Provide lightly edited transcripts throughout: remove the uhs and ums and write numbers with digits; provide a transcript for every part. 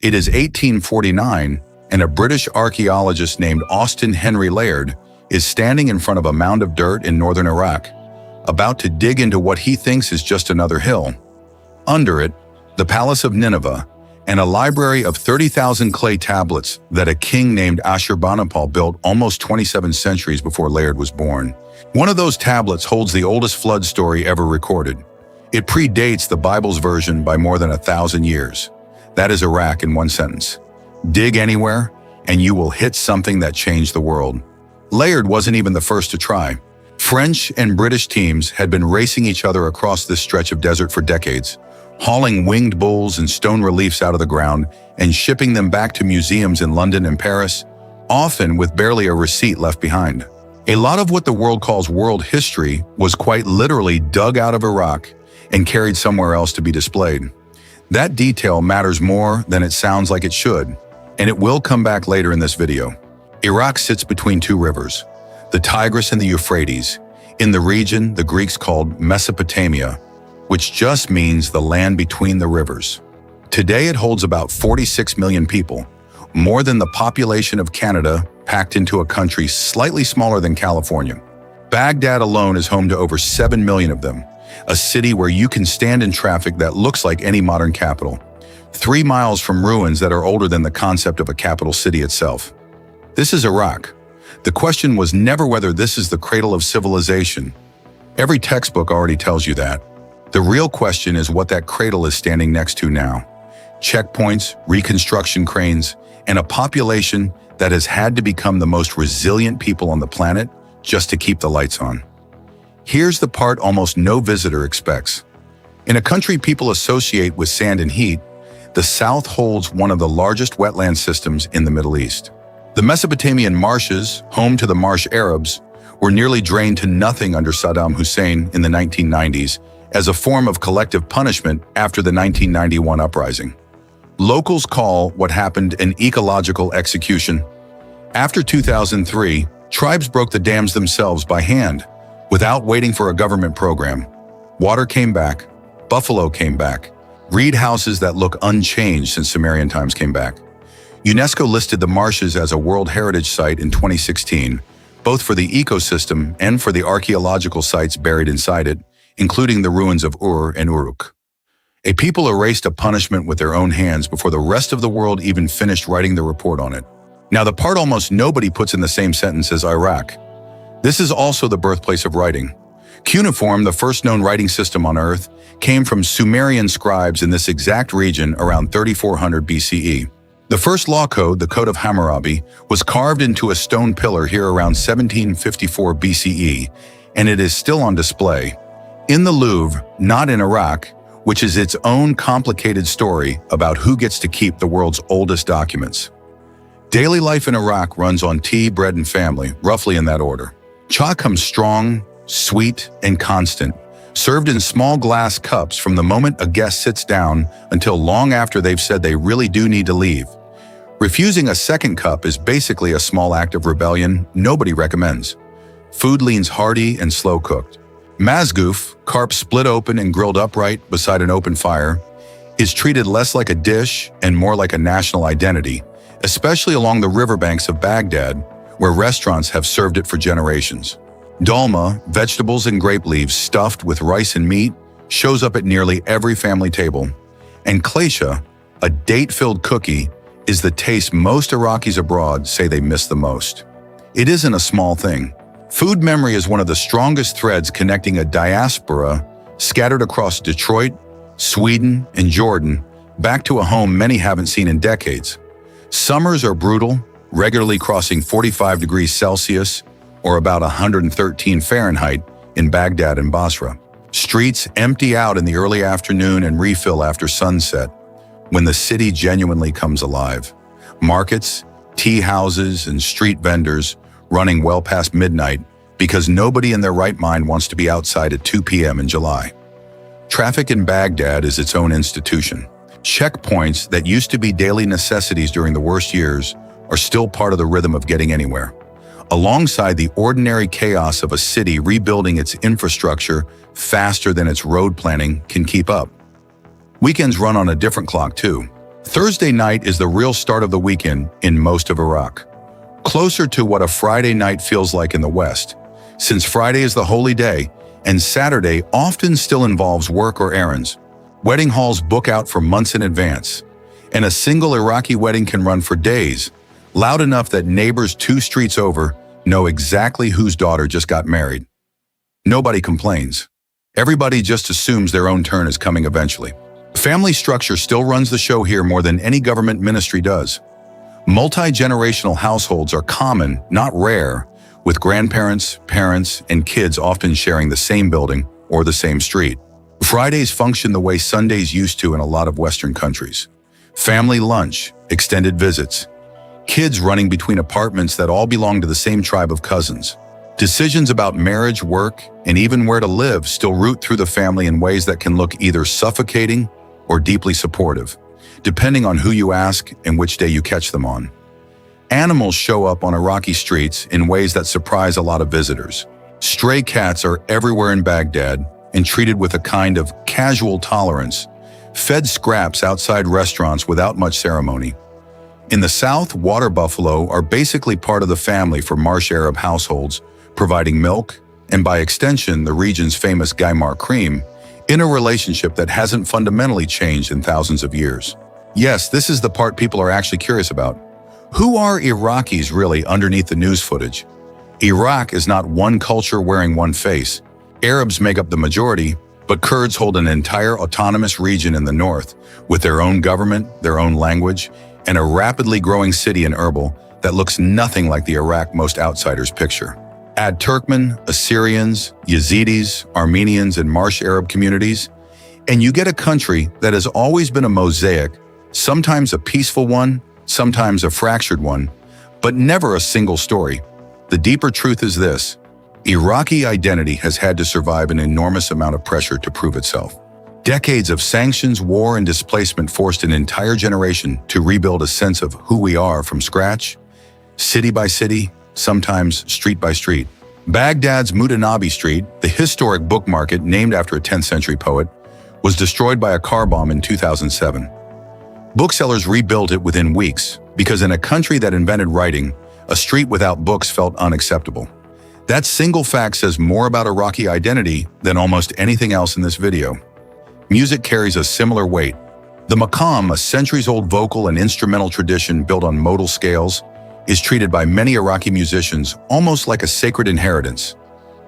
It is 1849, and a British archaeologist named Austin Henry Laird is standing in front of a mound of dirt in northern Iraq, about to dig into what he thinks is just another hill. Under it, the Palace of Nineveh, and a library of 30,000 clay tablets that a king named Ashurbanipal built almost 27 centuries before Laird was born. One of those tablets holds the oldest flood story ever recorded. It predates the Bible's version by more than 1,000 years. That is Iraq in one sentence. Dig anywhere, and you will hit something that changed the world. Laird wasn't even the first to try. French and British teams had been racing each other across this stretch of desert for decades, hauling winged bulls and stone reliefs out of the ground and shipping them back to museums in London and Paris, often with barely a receipt left behind. A lot of what the world calls world history was quite literally dug out of Iraq and carried somewhere else to be displayed. That detail matters more than it sounds like it should, and it will come back later in this video. Iraq sits between two rivers, the Tigris and the Euphrates, in the region the Greeks called Mesopotamia, which just means the land between the rivers. Today it holds about 46 million people, more than the population of Canada packed into a country slightly smaller than California. Baghdad alone is home to over 7 million of them, a city where you can stand in traffic that looks like any modern capital, 3 miles from ruins that are older than the concept of a capital city itself. This is Iraq. The question was never whether this is the cradle of civilization. Every textbook already tells you that. The real question is what that cradle is standing next to now. Checkpoints, reconstruction cranes, and a population that has had to become the most resilient people on the planet just to keep the lights on. Here's the part almost no visitor expects. In a country people associate with sand and heat, the South holds one of the largest wetland systems in the Middle East. The Mesopotamian marshes, home to the Marsh Arabs, were nearly drained to nothing under Saddam Hussein in the 1990s as a form of collective punishment after the 1991 uprising. Locals call what happened an ecological execution. After 2003, tribes broke the dams themselves by hand, without waiting for a government program. Water came back, buffalo came back, reed houses that look unchanged since Sumerian times came back. UNESCO listed the marshes as a World Heritage Site in 2016, both for the ecosystem and for the archaeological sites buried inside it, including the ruins of Ur and Uruk. A people erased a punishment with their own hands before the rest of the world even finished writing the report on it. Now, the part almost nobody puts in the same sentence as Iraq. This is also the birthplace of writing. Cuneiform, the first known writing system on Earth, came from Sumerian scribes in this exact region around 3400 BCE. The first law code, the Code of Hammurabi, was carved into a stone pillar here around 1754 BCE, and it is still on display in the Louvre, not in Iraq, which is its own complicated story about who gets to keep the world's oldest documents. Daily life in Iraq runs on tea, bread, and family, roughly in that order. Cha comes strong, sweet, and constant, served in small glass cups from the moment a guest sits down until long after they've said they really do need to leave. Refusing a second cup is basically a small act of rebellion nobody recommends. Food leans hearty and slow-cooked. Mazgoof, carp split open and grilled upright beside an open fire, is treated less like a dish and more like a national identity, especially along the riverbanks of Baghdad, where restaurants have served it for generations. Dolma, vegetables and grape leaves stuffed with rice and meat, shows up at nearly every family table. And klesha, a date-filled cookie, is the taste most Iraqis abroad say they miss the most. It isn't a small thing. Food memory is one of the strongest threads connecting a diaspora scattered across Detroit, Sweden, and Jordan back to a home many haven't seen in decades. Summers are brutal, regularly crossing 45 degrees Celsius or about 113 Fahrenheit in Baghdad and Basra. Streets empty out in the early afternoon and refill after sunset, when the city genuinely comes alive. Markets, tea houses, and street vendors running well past midnight because nobody in their right mind wants to be outside at 2 p.m. in July. Traffic in Baghdad is its own institution. Checkpoints that used to be daily necessities during the worst years are still part of the rhythm of getting anywhere, alongside the ordinary chaos of a city rebuilding its infrastructure faster than its road planning can keep up. Weekends run on a different clock too. Thursday night is the real start of the weekend in most of Iraq, closer to what a Friday night feels like in the West, since Friday is the holy day and Saturday often still involves work or errands. Wedding halls book out for months in advance, and a single Iraqi wedding can run for days, loud enough that neighbors 2 streets over know exactly whose daughter just got married. Nobody complains. Everybody just assumes their own turn is coming eventually. Family structure still runs the show here more than any government ministry does. Multi-generational households are common, not rare, with grandparents, parents, and kids often sharing the same building or the same street. Fridays function the way Sundays used to in a lot of Western countries. Family lunch, extended visits, kids running between apartments that all belong to the same tribe of cousins. Decisions about marriage, work, and even where to live still root through the family in ways that can look either suffocating or deeply supportive, depending on who you ask and which day you catch them on. Animals show up on Iraqi streets in ways that surprise a lot of visitors. Stray cats are everywhere in Baghdad and treated with a kind of casual tolerance, fed scraps outside restaurants without much ceremony. In the south, water buffalo are basically part of the family for marsh Arab households, providing milk, and by extension, the region's famous Gaimar cream, in a relationship that hasn't fundamentally changed in thousands of years. Yes, this is the part people are actually curious about. Who are Iraqis really underneath the news footage? Iraq is not one culture wearing one face. Arabs make up the majority, but Kurds hold an entire autonomous region in the north, with their own government, their own language, and a rapidly growing city in Erbil that looks nothing like the Iraq most outsiders picture. Add Turkmen, Assyrians, Yazidis, Armenians, and marsh Arab communities, and you get a country that has always been a mosaic, sometimes a peaceful one, sometimes a fractured one, but never a single story. The deeper truth is this: Iraqi identity has had to survive an enormous amount of pressure to prove itself. Decades of sanctions, war, and displacement forced an entire generation to rebuild a sense of who we are from scratch, city by city, sometimes street by street. Baghdad's Mutanabi Street, the historic book market named after a 10th century poet, was destroyed by a car bomb in 2007. Booksellers rebuilt it within weeks because in a country that invented writing, a street without books felt unacceptable. That single fact says more about Iraqi identity than almost anything else in this video. Music carries a similar weight. The maqam, a centuries-old vocal and instrumental tradition built on modal scales, is treated by many Iraqi musicians almost like a sacred inheritance,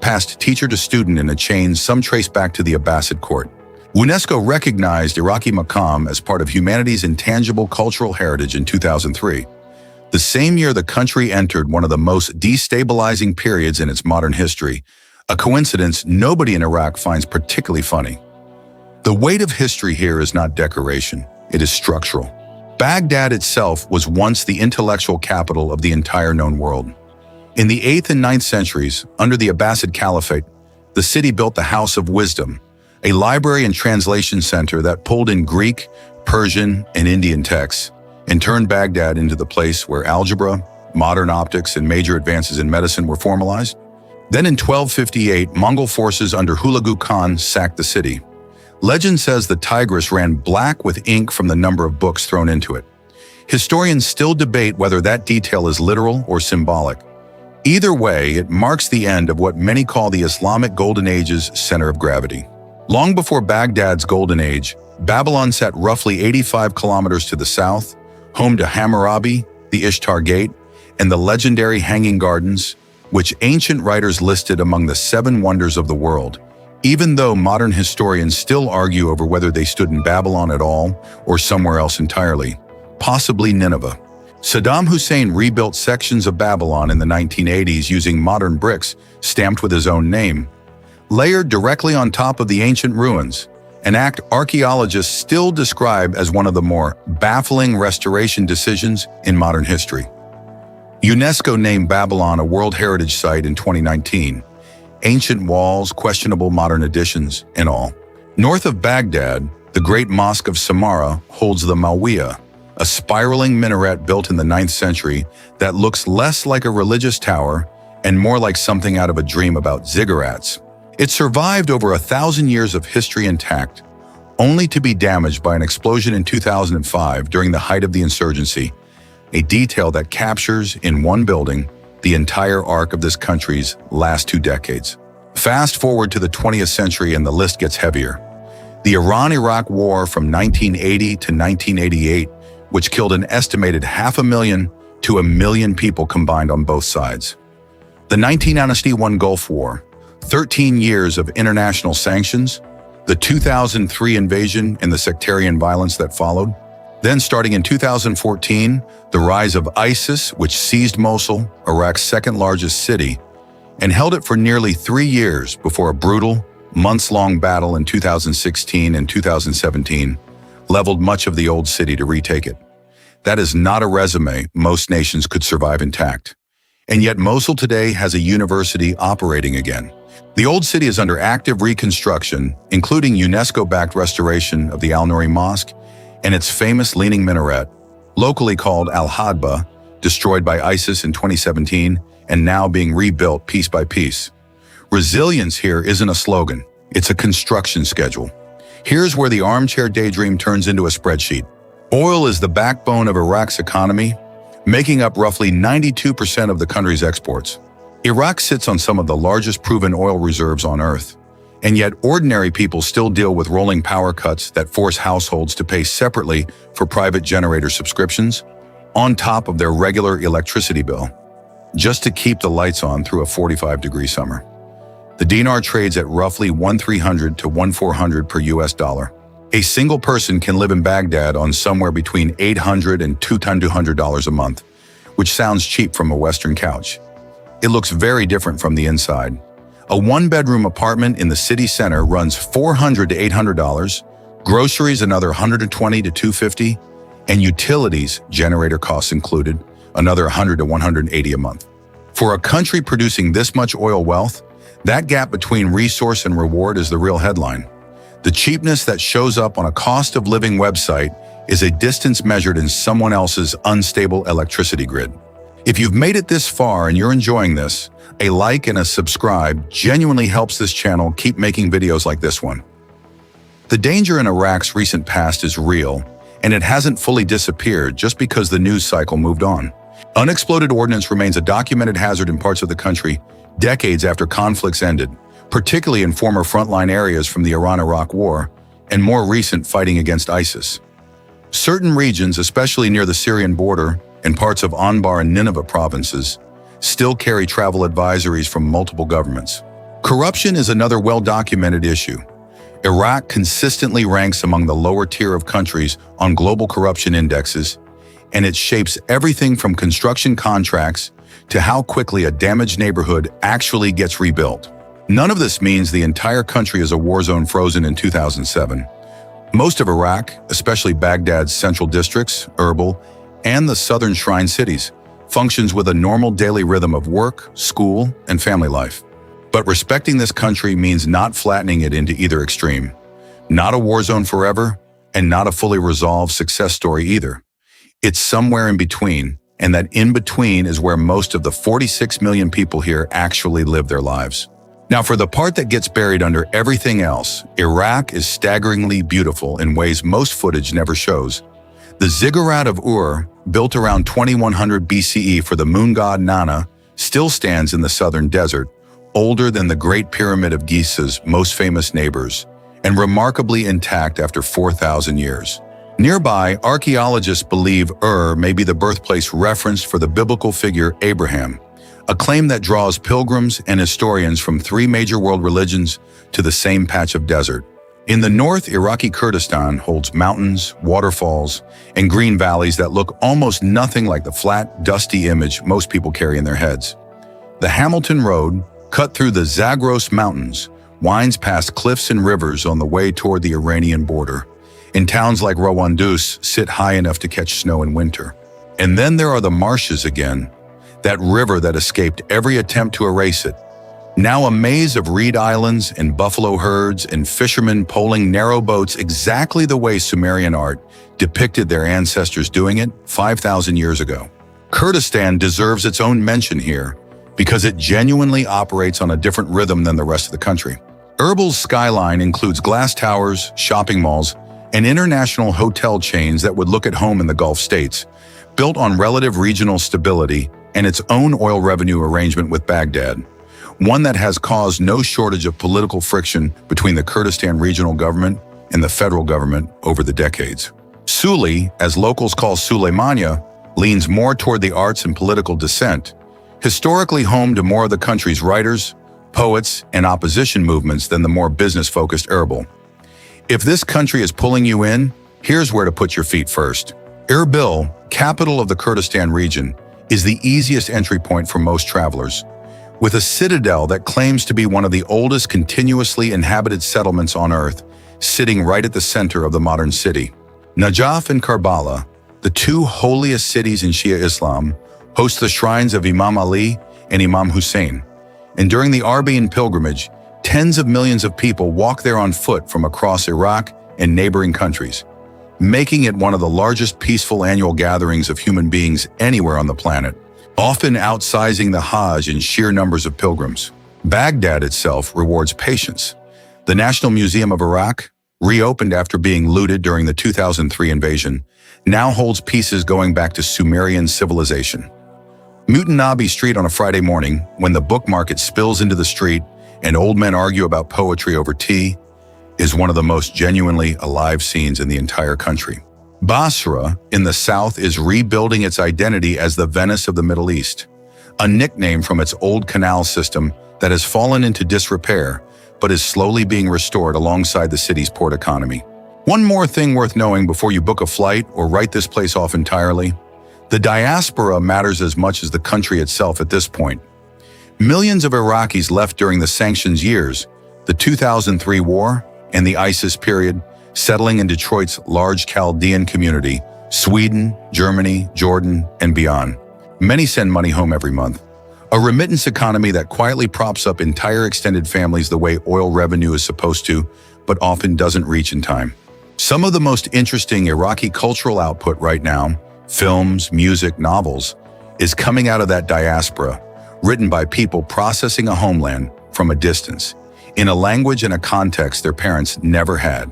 passed teacher to student in a chain some trace back to the Abbasid court. UNESCO recognized Iraqi maqam as part of humanity's intangible cultural heritage in 2003, the same year the country entered one of the most destabilizing periods in its modern history, a coincidence nobody in Iraq finds particularly funny. The weight of history here is not decoration, it is structural. Baghdad itself was once the intellectual capital of the entire known world. In the 8th and 9th centuries, under the Abbasid Caliphate, the city built the House of Wisdom, a library and translation center that pulled in Greek, Persian, and Indian texts, and turned Baghdad into the place where algebra, modern optics, and major advances in medicine were formalized. Then in 1258, Mongol forces under Hulagu Khan sacked the city. Legend says the Tigris ran black with ink from the number of books thrown into it. Historians still debate whether that detail is literal or symbolic. Either way, it marks the end of what many call the Islamic Golden Age's center of gravity. Long before Baghdad's Golden Age, Babylon sat roughly 85 kilometers to the south, home to Hammurabi, the Ishtar Gate, and the legendary Hanging Gardens, which ancient writers listed among the 7 wonders of the world, even though modern historians still argue over whether they stood in Babylon at all or somewhere else entirely, possibly Nineveh. Saddam Hussein rebuilt sections of Babylon in the 1980s using modern bricks stamped with his own name, layered directly on top of the ancient ruins, an act archaeologists still describe as one of the more baffling restoration decisions in modern history. UNESCO named Babylon a World Heritage Site in 2019. Ancient walls, questionable modern additions, and all. North of Baghdad, the Great Mosque of Samarra holds the Mawiyah, a spiraling minaret built in the 9th century that looks less like a religious tower and more like something out of a dream about ziggurats. It survived over 1,000 years of history intact, only to be damaged by an explosion in 2005 during the height of the insurgency, a detail that captures, in one building, the entire arc of this country's last 2 decades. Fast forward to the 20th century and the list gets heavier. The Iran-Iraq War from 1980 to 1988, which killed an estimated 500,000 to 1 million people combined on both sides. The 1991 Gulf War, 13 years of international sanctions, the 2003 invasion and the sectarian violence that followed. Then, starting in 2014, the rise of ISIS, which seized Mosul, Iraq's second-largest city, and held it for nearly 3 years before a brutal, months-long battle in 2016 and 2017 leveled much of the old city to retake it. That is not a resume most nations could survive intact. And yet Mosul today has a university operating again. The old city is under active reconstruction, including UNESCO-backed restoration of the Al-Nouri Mosque and its famous leaning minaret, locally called Al-Hadba, destroyed by ISIS in 2017 and now being rebuilt piece by piece. Resilience here isn't a slogan, it's a construction schedule. Here's where the armchair daydream turns into a spreadsheet. Oil is the backbone of Iraq's economy, making up roughly 92% of the country's exports. Iraq sits on some of the largest proven oil reserves on Earth, and yet ordinary people still deal with rolling power cuts that force households to pay separately for private generator subscriptions, on top of their regular electricity bill, just to keep the lights on through a 45-degree summer. The dinar trades at roughly 1,300 to 1,400 per US dollar. A single person can live in Baghdad on somewhere between $800 and $200 a month, which sounds cheap from a Western couch. It looks very different from the inside. A 1-bedroom apartment in the city center runs $400 to $800, groceries another $120 to $250, and utilities, generator costs included, another $100 to $180 a month. For a country producing this much oil wealth, that gap between resource and reward is the real headline. The cheapness that shows up on a cost of living website is a distance measured in someone else's unstable electricity grid. If you've made it this far and you're enjoying this, a like and a subscribe genuinely helps this channel keep making videos like this one. The danger in Iraq's recent past is real, and it hasn't fully disappeared just because the news cycle moved on. Unexploded ordnance remains a documented hazard in parts of the country decades after conflicts ended, particularly in former frontline areas from the Iran-Iraq War and more recent fighting against ISIS. Certain regions, especially near the Syrian border and parts of Anbar and Nineveh provinces, still carry travel advisories from multiple governments. Corruption is another well-documented issue. Iraq consistently ranks among the lower tier of countries on global corruption indexes, and it shapes everything from construction contracts to how quickly a damaged neighborhood actually gets rebuilt. None of this means the entire country is a war zone frozen in 2007. Most of Iraq, especially Baghdad's central districts, Erbil, and the southern shrine cities, functions with a normal daily rhythm of work, school, and family life. But respecting this country means not flattening it into either extreme. Not a war zone forever, and not a fully resolved success story either. It's somewhere in between, and that in between is where most of the 46 million people here actually live their lives. Now, for the part that gets buried under everything else, Iraq is staggeringly beautiful in ways most footage never shows. The ziggurat of Ur, built around 2100 BCE for the moon god Nana, still stands in the southern desert, older than the Great Pyramid of Giza's most famous neighbors, and remarkably intact after 4,000 years. Nearby, archaeologists believe Ur may be the birthplace referenced for the biblical figure Abraham, a claim that draws pilgrims and historians from 3 major world religions to the same patch of desert. In the north, Iraqi Kurdistan holds mountains, waterfalls, and green valleys that look almost nothing like the flat, dusty image most people carry in their heads. The Hamilton Road, cut through the Zagros Mountains, winds past cliffs and rivers on the way toward the Iranian border. And towns like Rawandus sit high enough to catch snow in winter. And then there are the marshes again, that river that escaped every attempt to erase it. Now a maze of reed islands and buffalo herds and fishermen poling narrow boats exactly the way Sumerian art depicted their ancestors doing it 5,000 years ago. Kurdistan deserves its own mention here because it genuinely operates on a different rhythm than the rest of the country. Erbil's skyline includes glass towers, shopping malls, and international hotel chains that would look at home in the Gulf states, built on relative regional stability and its own oil revenue arrangement with Baghdad, one that has caused no shortage of political friction between the Kurdistan regional government and the federal government over the decades. Suli, as locals call Suleymania, leans more toward the arts and political dissent, historically home to more of the country's writers, poets, and opposition movements than the more business-focused Erbil. If this country is pulling you in, here's where to put your feet first. Erbil, capital of the Kurdistan region, is the easiest entry point for most travelers, with a citadel that claims to be one of the oldest continuously inhabited settlements on Earth, sitting right at the center of the modern city. Najaf and Karbala, the two holiest cities in Shia Islam, host the shrines of Imam Ali and Imam Hussein, and during the Arbaeen pilgrimage, tens of millions of people walk there on foot from across Iraq and neighboring countries, making it one of the largest peaceful annual gatherings of human beings anywhere on the planet, often outsizing the Hajj in sheer numbers of pilgrims. Baghdad itself rewards patience. The National Museum of Iraq, reopened after being looted during the 2003 invasion, now holds pieces going back to Sumerian civilization. Mutanabi Street on a Friday morning, when the book market spills into the street and old men argue about poetry over tea, is one of the most genuinely alive scenes in the entire country. Basra, in the south, is rebuilding its identity as the Venice of the Middle East, a nickname from its old canal system that has fallen into disrepair but is slowly being restored alongside the city's port economy. One more thing worth knowing before you book a flight or write this place off entirely: the diaspora matters as much as the country itself at this point. Millions of Iraqis left during the sanctions years, the 2003 war, and the ISIS period, settling in Detroit's large Chaldean community, Sweden, Germany, Jordan, and beyond. Many send money home every month. A remittance economy that quietly props up entire extended families the way oil revenue is supposed to, but often doesn't reach in time. Some of the most interesting Iraqi cultural output right now, films, music, novels, is coming out of that diaspora, written by people processing a homeland from a distance, in a language and a context their parents never had.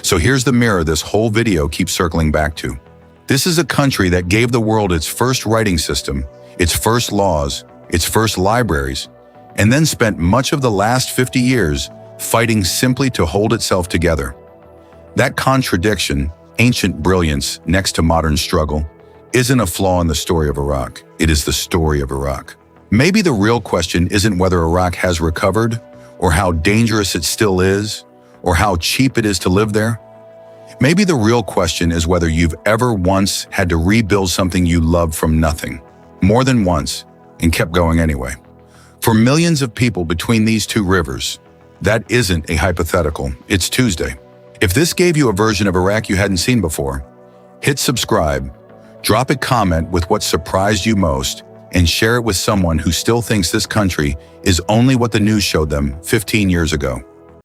So here's the mirror this whole video keeps circling back to. This is a country that gave the world its first writing system, its first laws, its first libraries, and then spent much of the last 50 years fighting simply to hold itself together. That contradiction, ancient brilliance next to modern struggle, isn't a flaw in the story of Iraq. It is the story of Iraq. Maybe the real question isn't whether Iraq has recovered, or how dangerous it still is, or how cheap it is to live there. Maybe the real question is whether you've ever once had to rebuild something you loved from nothing, more than once, and kept going anyway. For millions of people between these two rivers, that isn't a hypothetical, it's Tuesday. If this gave you a version of Iraq you hadn't seen before, hit subscribe, drop a comment with what surprised you most, and share it with someone who still thinks this country is only what the news showed them 15 years ago.